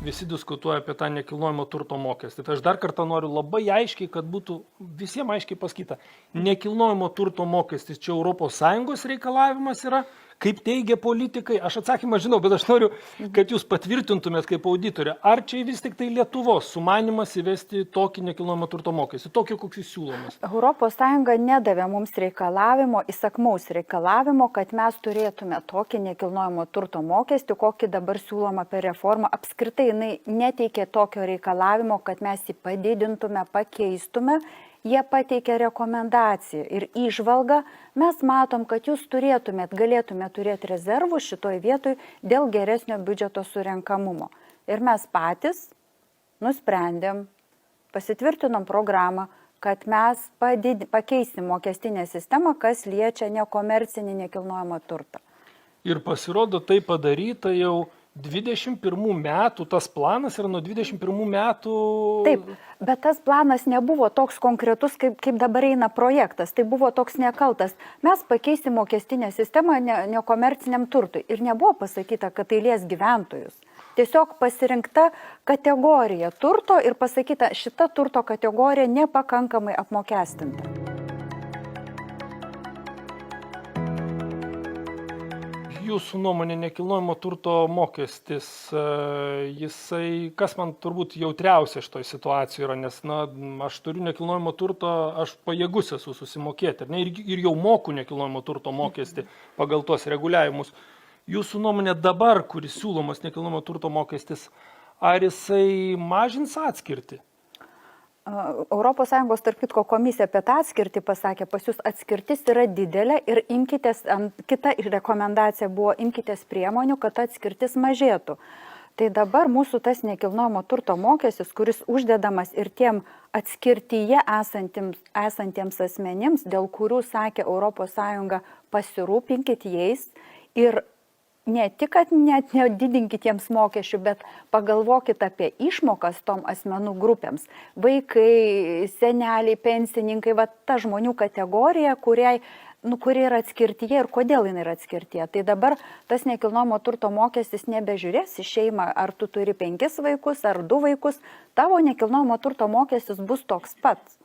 visi diskutuoja apie tą nekilnojamo turto mokestį. Tai aš dar kartą noriu labai aiškiai, kad būtų visiems aiškiai pasakyta. Nekilnojamo turto mokestis čia ES reikalavimas yra, kaip teigia politikai. Aš atsakymą žinau, bet aš noriu, kad jūs patvirtintumėt kaip auditorė. Ar čia vis tik tai Lietuvos sumanimas įvesti tokį nekilnojamo turto mokestį, tokį, koks jis siūlomas? ES nedavė mums reikalavimo, įsakmaus reikalavimo, kad mes turėtume tokį nekilnojamo turto mokestį, kokį dabar siūloma per reformą. Apskritai jinai neteikė tokio reikalavimo, kad mes jį padidintume, pakeistume. Jie pateikė rekomendaciją ir įžvalgą. Mes matom, kad jūs galėtumėt turėti rezervų šitoj vietoj dėl geresnio biudžeto surenkamumo. Ir mes patys nusprendėm, pasitvirtinom programą, kad mes pakeisim mokestinę sistemą, kas liečia nekomercinį nekilnojamą turtą. Ir pasirodo, tai padaryta jau 21 metų, tas planas yra nuo 21 metų. Taip, bet tas planas nebuvo toks konkretus, kaip dabar eina projektas, tai buvo toks nekaltas. Mes pakeisim mokestinę sistemą nekomerciniam turtui ir nebuvo pasakyta, kad tai lies gyventojus. Tiesiog pasirinkta kategorija turto ir pasakyta, šita turto kategorija nepakankamai apmokestinta. Jūsų nuomonė, nekilnojamo turto mokestis, jisai, kas man turbūt jautriausia šitoj situacijoje yra, nes aš turiu nekilnojamo turto, aš pajėgus esu susimokėti, ir jau moku nekilnojamo turto mokestį pagal tuos reguliavimus. Jūsų nuomonė dabar, kuris siūlomas nekilnojamo turto mokestis, ar jisai mažins atskirtį? ES tarp kitko komisija apie tą atskirtį pasakė, pas jūs atskirtis yra didelė ir kita rekomendacija buvo imkitės priemonių, kad atskirtis mažėtų. Tai dabar mūsų tas nekilnojamo turto mokestis, kuris uždedamas ir tiem atskirtyje esantiems asmenims, dėl kurių sakė ES, pasirūpinkit jais ir ne tik, kad net nedidinkit jiems mokesčių, bet pagalvokit apie išmokas tom asmenų grupėms. Vaikai, seneliai, pensininkai, ta žmonių kategorija, kuri yra atskirtyje ir kodėl jinai yra atskirtyje. Tai dabar tas nekilnojamo turto mokestis nebežiūrės į šeimą, ar tu turi 5 vaikus ar 2 vaikus, tavo nekilnojamo turto mokestis bus toks pats.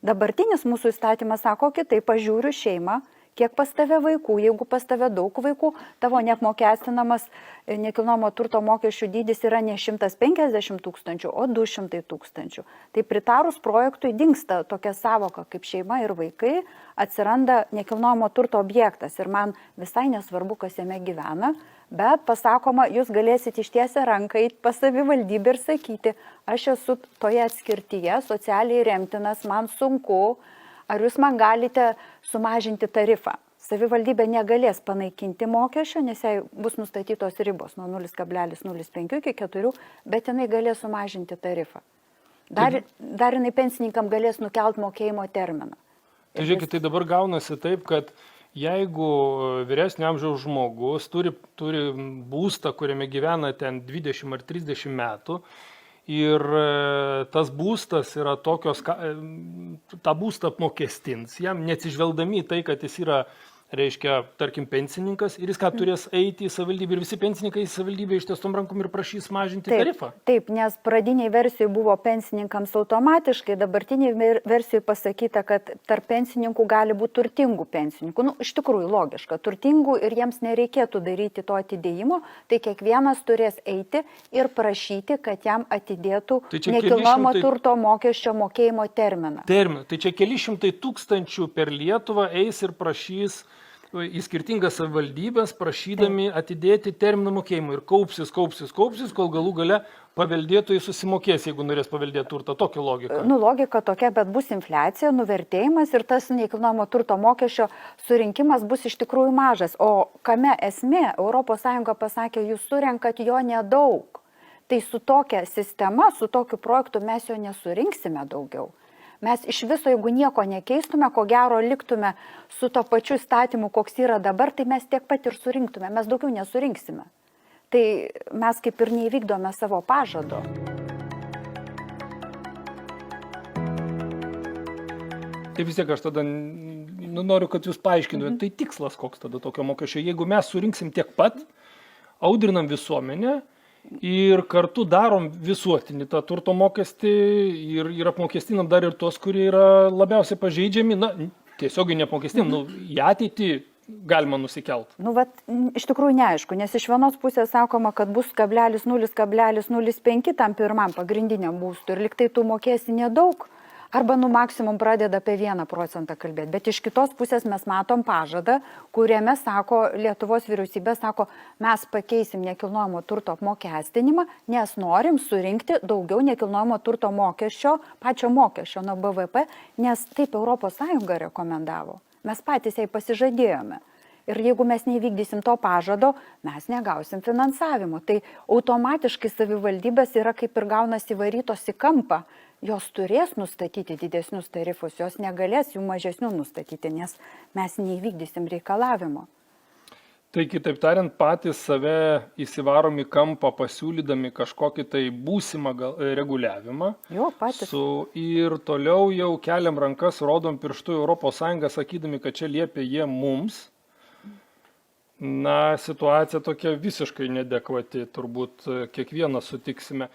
Dabartinis mūsų įstatymas sako kitaip, pažiūriu šeimą, kiek pas tave vaikų, jeigu pas tave daug vaikų, tavo neapmokestinamas nekilnojamo turto mokesčių dydis yra ne 150 tūkstančių, o 200 tūkstančių. Tai pritarus projektui dingsta tokia savoka kaip šeima ir vaikai, atsiranda nekilnojamo turto objektas ir man visai nesvarbu, kas jame gyvena, bet pasakoma, jūs galėsit ištiesę ranką eiti pas savivaldybę ir sakyti, aš esu toje atskirtyje, socialiai remtinas, man sunku, ar jūs man galite sumažinti tarifą? Savivaldybė negalės panaikinti mokesčio, nes jai bus nustatytos ribos nuo 0,05 iki 4, bet jinai galės sumažinti tarifą. Dar jinai pensininkam galės nukelt mokėjimo terminą. Tai žiūrėkit, tai dabar gaunasi taip, kad jeigu vyresnio amžiaus žmogus turi būstą, kuriame gyvena ten 20 ar 30 metų, ir tas būstas yra tokios, tą būstą apmokestins, jam neatsižvelgdami į tai, kad jis yra, reiškia, tarkim, pensininkas ir jis ką turės eiti į savivaldybę ir visi pensininkai į savivaldybę ištiestom rankom ir prašys mažinti tarifą. Taip, nes pradiniai versijai buvo pensininkams automatiškai, dabartiniai versijai pasakyta, kad tarp pensininkų gali būti turtingų pensininkų. Iš tikrųjų logiška, turtingų ir jiems nereikėtų daryti to atidėjimo, tai kiekvienas turės eiti ir prašyti, kad jam atidėtų nekilnojamo turto mokesčio mokėjimo terminą. Tai čia keli šimtai tūkstančių per Lietuvą eis ir prašys į skirtingas savivaldybės, prašydami atidėti terminą mokėjimui ir kaupsis, kol galų gale paveldėtojai susimokės, jeigu norės paveldėti turtą. Tokia logika. Logika tokia, bet bus infliacija, nuvertėjimas ir tas nekilnojamo turto mokesčio surinkimas bus iš tikrųjų mažas. O kame esmė? ES pasakė, jūs surenkat jo nedaug. Tai su tokia sistema, su tokiu projektu mes jo nesurinksime daugiau. Mes iš viso, jeigu nieko nekeistume, ko gero liktume su to pačiu įstatymu, koks yra dabar, tai mes tiek pat ir surinktume, mes daugiau nesurinksime. Tai mes kaip ir neįvykdome savo pažado. Tai vis tiek aš tada noriu, kad jūs paaiškintumėte, tai tikslas koks tada tokio mokesčio. Jeigu mes surinksim tiek pat, audrinam visuomenę ir kartu darom visuotinį tą turto mokestį ir apmokestinam dar ir tos, kurie yra labiausiai pažeidžiami, na, tiesiogiai neapmokestinam, nu, į ateitį galima nusikelt. Nu, vat, iš tikrųjų neaišku, nes iš vienos pusės sakoma, kad bus 0,05 tam pirmam pagrindiniam būstui ir liktai tu mokėsi nedaug, arba nu maksimum pradeda apie 1% kalbėti. Bet iš kitos pusės mes matom pažadą, kuriame sako, Lietuvos vyriausybė sako, mes pakeisim nekilnojamo turto apmokestinimą, nes norim surinkti daugiau nekilnojamo turto mokesčio, pačio mokesčio nuo BVP, nes taip ES rekomendavo. Mes patys jai pasižadėjome. Ir jeigu mes neįvykdysim to pažado, mes negausim finansavimo. Tai automatiškai savivaldybės yra kaip ir gaunasi įvarytos į kampą. Jos turės nustatyti didesnius tarifus, jos negalės jų mažesnių nustatyti, nes mes neįvykdysim reikalavimo. Tai kitaip tariant, patys save įsivarom į kampą pasiūlydami kažkokį tai būsimą reguliavimą. Jo, patys. Ir toliau jau keliam rankas, rodom pirštų ES, sakydami, kad čia liepia jie mums. Na, situacija tokia visiškai neadekvati, turbūt kiekvieną sutiksime.